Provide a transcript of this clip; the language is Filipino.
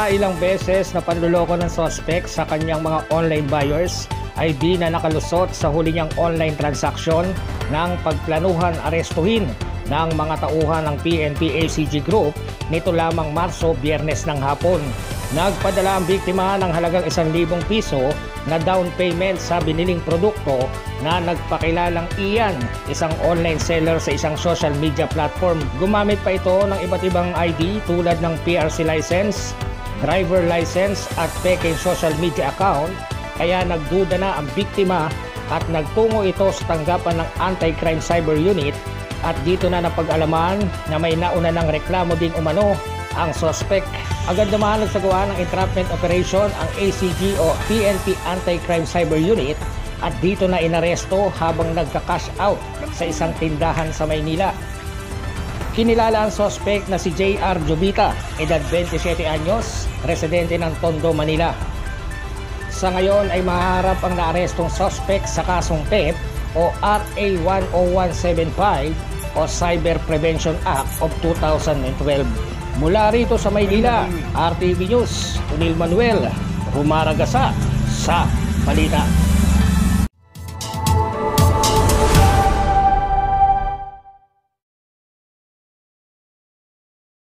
Sa ilang beses na panluloko ng suspect sa kanyang mga online buyers ay di na nakalusot sa huli niyang online transaction ng pagplanuhan arestuhin ng mga tauhan ng PNP ACG Group nito lamang Marso, Biyernes ng hapon. Nagpadala ang biktima ng halagang 1,000 piso na down payment sa biniling produkto na nagpakilalang Ian, isang online seller sa isang social media platform. Gumamit pa ito ng iba't ibang ID tulad ng PRC license, driver license at peking social media account, kaya nagduda na ang biktima at nagtungo ito sa tanggapan ng Anti-Crime Cyber Unit at dito na napag-alaman na may nauna ng reklamo din umano ang suspect. Agad naman nagsagawa ng entrapment operation ang ACG o PNP Anti-Crime Cyber Unit at dito na inaresto habang nagka-cash out sa isang tindahan sa Maynila. Kinilala ang suspect na si JR Jubita, edad 27 anyos, residente ng Tondo, Manila. Sa ngayon ay mahaharap ang naarestong suspect sa kasong theft o RA 10175 o Cyber Prevention Act of 2012. Mula rito sa Maynila, RTV News, Unil Manuel, Humaragasa sa balita.